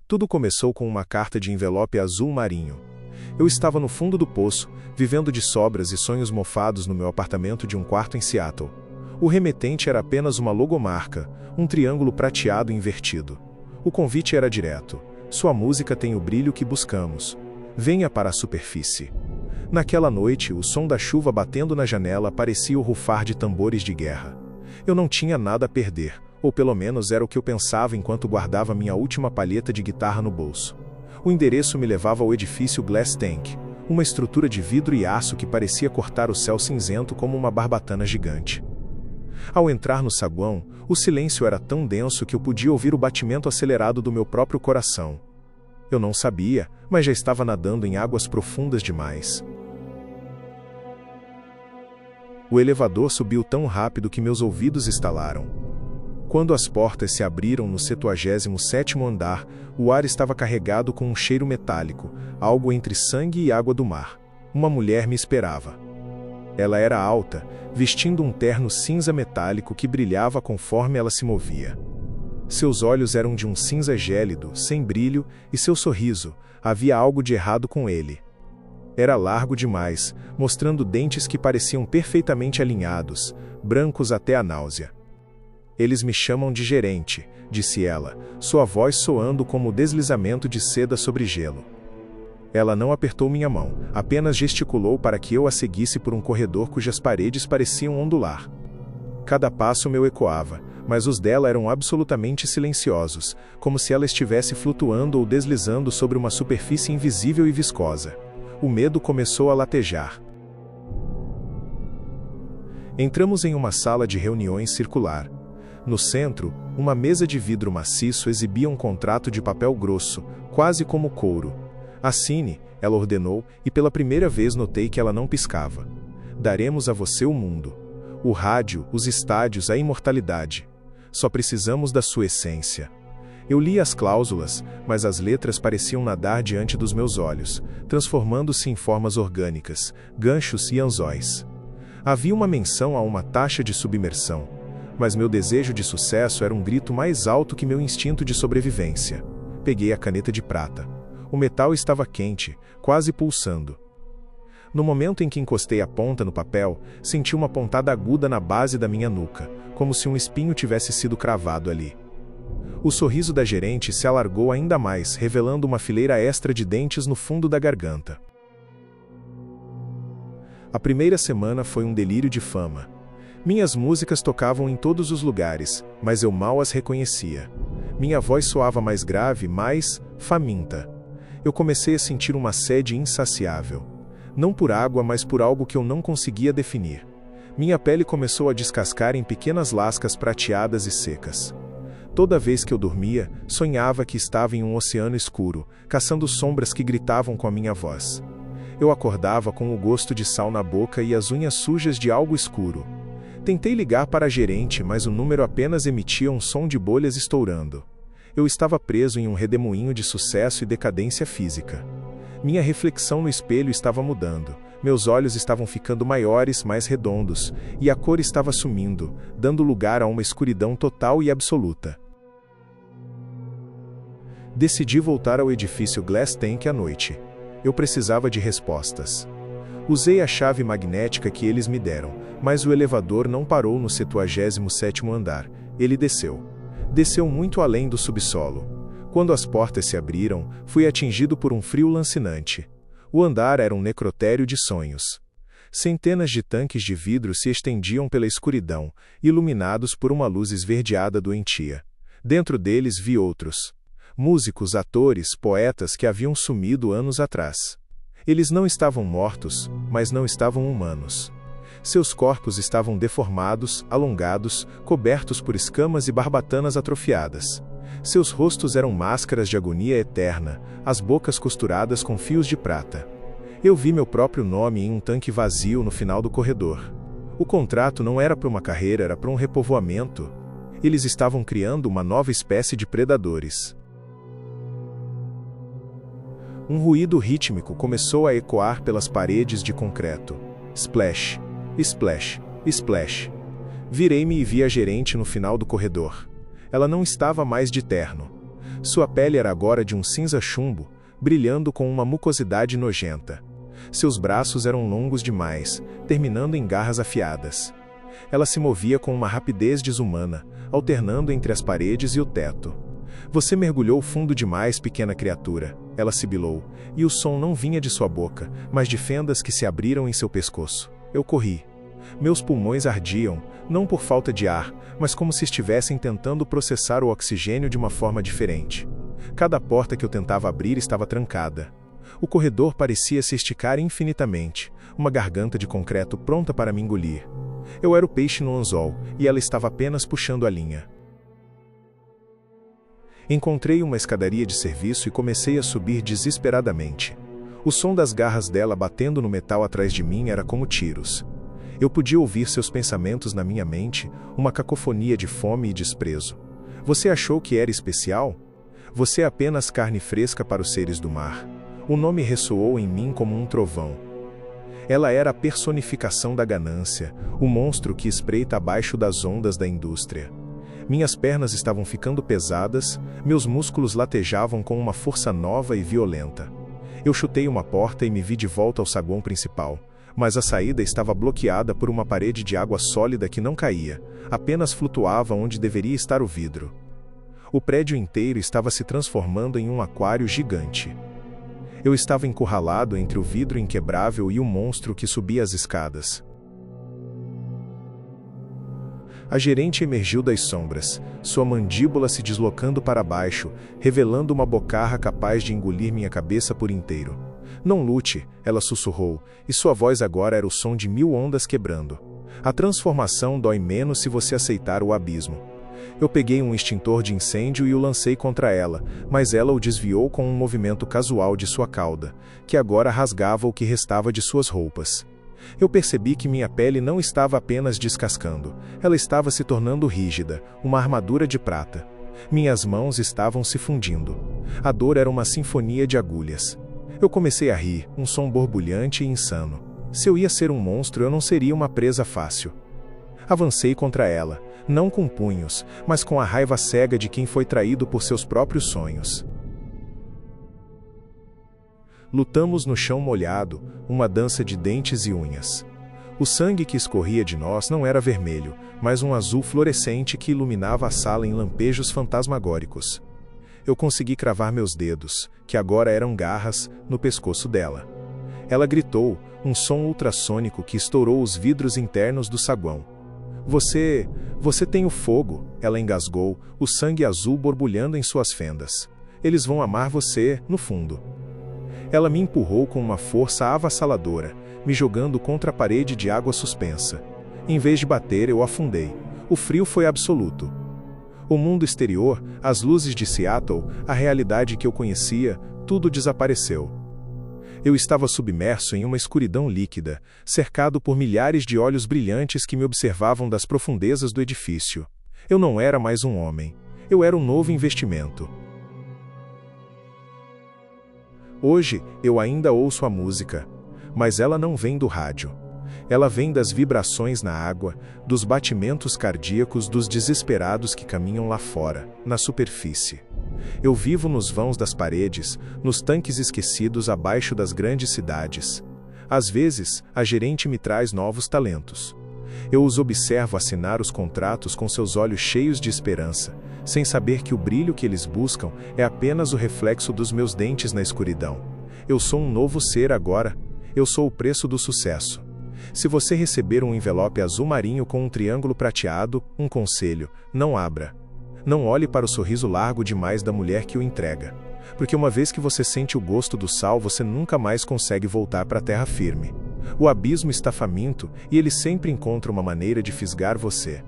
Tudo começou com uma carta de envelope azul marinho. Eu estava no fundo do poço, vivendo de sobras e sonhos mofados no meu apartamento de um quarto em Seattle. O remetente era apenas uma logomarca, um triângulo prateado invertido. O convite era direto. Sua música tem o brilho que buscamos. Venha para a superfície. Naquela noite, o som da chuva batendo na janela parecia o rufar de tambores de guerra. Eu não tinha nada a perder, ou pelo menos era o que eu pensava enquanto guardava minha última palheta de guitarra no bolso. O endereço me levava ao edifício Glass Tank, uma estrutura de vidro e aço que parecia cortar o céu cinzento como uma barbatana gigante. Ao entrar no saguão, o silêncio era tão denso que eu podia ouvir o batimento acelerado do meu próprio coração. Eu não sabia, mas já estava nadando em águas profundas demais. O elevador subiu tão rápido que meus ouvidos estalaram. Quando as portas se abriram no 77º andar, o ar estava carregado com um cheiro metálico, algo entre sangue e água do mar. Uma mulher me esperava. Ela era alta, vestindo um terno cinza metálico que brilhava conforme ela se movia. Seus olhos eram de um cinza gélido, sem brilho, e seu sorriso, havia algo de errado com ele. Era largo demais, mostrando dentes que pareciam perfeitamente alinhados, brancos até a náusea. Eles me chamam de gerente, disse ela, sua voz soando como o deslizamento de seda sobre gelo. Ela não apertou minha mão, apenas gesticulou para que eu a seguisse por um corredor cujas paredes pareciam ondular. Cada passo meu ecoava, mas os dela eram absolutamente silenciosos, como se ela estivesse flutuando ou deslizando sobre uma superfície invisível e viscosa. O medo começou a latejar. Entramos em uma sala de reuniões circular. No centro, uma mesa de vidro maciço exibia um contrato de papel grosso, quase como couro. Assine, ela ordenou, e pela primeira vez notei que ela não piscava. Daremos a você o mundo. O rádio, os estádios, a imortalidade. Só precisamos da sua essência. Eu li as cláusulas, mas as letras pareciam nadar diante dos meus olhos, transformando-se em formas orgânicas, ganchos e anzóis. Havia uma menção a uma taxa de submersão, mas meu desejo de sucesso era um grito mais alto que meu instinto de sobrevivência. Peguei a caneta de prata. O metal estava quente, quase pulsando. No momento em que encostei a ponta no papel, senti uma pontada aguda na base da minha nuca, como se um espinho tivesse sido cravado ali. O sorriso da gerente se alargou ainda mais, revelando uma fileira extra de dentes no fundo da garganta. A primeira semana foi um delírio de fama. Minhas músicas tocavam em todos os lugares, mas eu mal as reconhecia. Minha voz soava mais grave, mais faminta. Eu comecei a sentir uma sede insaciável. Não por água, mas por algo que eu não conseguia definir. Minha pele começou a descascar em pequenas lascas prateadas e secas. Toda vez que eu dormia, sonhava que estava em um oceano escuro, caçando sombras que gritavam com a minha voz. Eu acordava com o gosto de sal na boca e as unhas sujas de algo escuro. Tentei ligar para a gerente, mas o número apenas emitia um som de bolhas estourando. Eu estava preso em um redemoinho de sucesso e decadência física. Minha reflexão no espelho estava mudando, meus olhos estavam ficando maiores, mais redondos, e a cor estava sumindo, dando lugar a uma escuridão total e absoluta. Decidi voltar ao edifício Glass Tank à noite. Eu precisava de respostas. Usei a chave magnética que eles me deram, mas o elevador não parou no 77º andar. Ele desceu. Desceu muito além do subsolo. Quando as portas se abriram, fui atingido por um frio lancinante. O andar era um necrotério de sonhos. Centenas de tanques de vidro se estendiam pela escuridão, iluminados por uma luz esverdeada doentia. Dentro deles vi outros. Músicos, atores, poetas que haviam sumido anos atrás. Eles não estavam mortos, mas não estavam humanos. Seus corpos estavam deformados, alongados, cobertos por escamas e barbatanas atrofiadas. Seus rostos eram máscaras de agonia eterna, as bocas costuradas com fios de prata. Eu vi meu próprio nome em um tanque vazio no final do corredor. O contrato não era para uma carreira, era para um repovoamento. Eles estavam criando uma nova espécie de predadores. Um ruído rítmico começou a ecoar pelas paredes de concreto. Splash, splash, splash. Virei-me e vi a gerente no final do corredor. Ela não estava mais de terno. Sua pele era agora de um cinza chumbo, brilhando com uma mucosidade nojenta. Seus braços eram longos demais, terminando em garras afiadas. Ela se movia com uma rapidez desumana, alternando entre as paredes e o teto. Você mergulhou fundo demais, pequena criatura, ela sibilou, e o som não vinha de sua boca, mas de fendas que se abriram em seu pescoço. Eu corri. Meus pulmões ardiam, não por falta de ar, mas como se estivessem tentando processar o oxigênio de uma forma diferente. Cada porta que eu tentava abrir estava trancada. O corredor parecia se esticar infinitamente, uma garganta de concreto pronta para me engolir. Eu era o peixe no anzol, e ela estava apenas puxando a linha. Encontrei uma escadaria de serviço e comecei a subir desesperadamente. O som das garras dela batendo no metal atrás de mim era como tiros. Eu podia ouvir seus pensamentos na minha mente, uma cacofonia de fome e desprezo. Você achou que era especial? Você é apenas carne fresca para os seres do mar. O nome ressoou em mim como um trovão. Ela era a personificação da ganância, o monstro que espreita abaixo das ondas da indústria. Minhas pernas estavam ficando pesadas, meus músculos latejavam com uma força nova e violenta. Eu chutei uma porta e me vi de volta ao saguão principal, mas a saída estava bloqueada por uma parede de água sólida que não caía, apenas flutuava onde deveria estar o vidro. O prédio inteiro estava se transformando em um aquário gigante. Eu estava encurralado entre o vidro inquebrável e o monstro que subia as escadas. A gerente emergiu das sombras, sua mandíbula se deslocando para baixo, revelando uma bocarra capaz de engolir minha cabeça por inteiro. Não lute, ela sussurrou, e sua voz agora era o som de 1000 ondas quebrando. A transformação dói menos se você aceitar o abismo. Eu peguei um extintor de incêndio e o lancei contra ela, mas ela o desviou com um movimento casual de sua cauda, que agora rasgava o que restava de suas roupas. Eu percebi que minha pele não estava apenas descascando, ela estava se tornando rígida, uma armadura de prata. Minhas mãos estavam se fundindo. A dor era uma sinfonia de agulhas. Eu comecei a rir, um som borbulhante e insano. Se eu ia ser um monstro, eu não seria uma presa fácil. Avancei contra ela, não com punhos, mas com a raiva cega de quem foi traído por seus próprios sonhos. Lutamos no chão molhado, uma dança de dentes e unhas. O sangue que escorria de nós não era vermelho, mas um azul fluorescente que iluminava a sala em lampejos fantasmagóricos. Eu consegui cravar meus dedos, que agora eram garras, no pescoço dela. Ela gritou, um som ultrassônico que estourou os vidros internos do saguão. Você tem o fogo, ela engasgou, o sangue azul borbulhando em suas fendas. Eles vão amar você, no fundo. Ela me empurrou com uma força avassaladora, me jogando contra a parede de água suspensa. Em vez de bater, eu afundei. O frio foi absoluto. O mundo exterior, as luzes de Seattle, a realidade que eu conhecia, tudo desapareceu. Eu estava submerso em uma escuridão líquida, cercado por milhares de olhos brilhantes que me observavam das profundezas do edifício. Eu não era mais um homem. Eu era um novo investimento. Hoje, eu ainda ouço a música, mas ela não vem do rádio. Ela vem das vibrações na água, dos batimentos cardíacos dos desesperados que caminham lá fora, na superfície. Eu vivo nos vãos das paredes, nos tanques esquecidos abaixo das grandes cidades. Às vezes, a gerente me traz novos talentos. Eu os observo assinar os contratos com seus olhos cheios de esperança, sem saber que o brilho que eles buscam é apenas o reflexo dos meus dentes na escuridão. Eu sou um novo ser agora. Eu sou o preço do sucesso. Se você receber um envelope azul marinho com um triângulo prateado, um conselho: não abra. Não olhe para o sorriso largo demais da mulher que o entrega. Porque uma vez que você sente o gosto do sal, você nunca mais consegue voltar para a terra firme. O abismo está faminto, e ele sempre encontra uma maneira de fisgar você.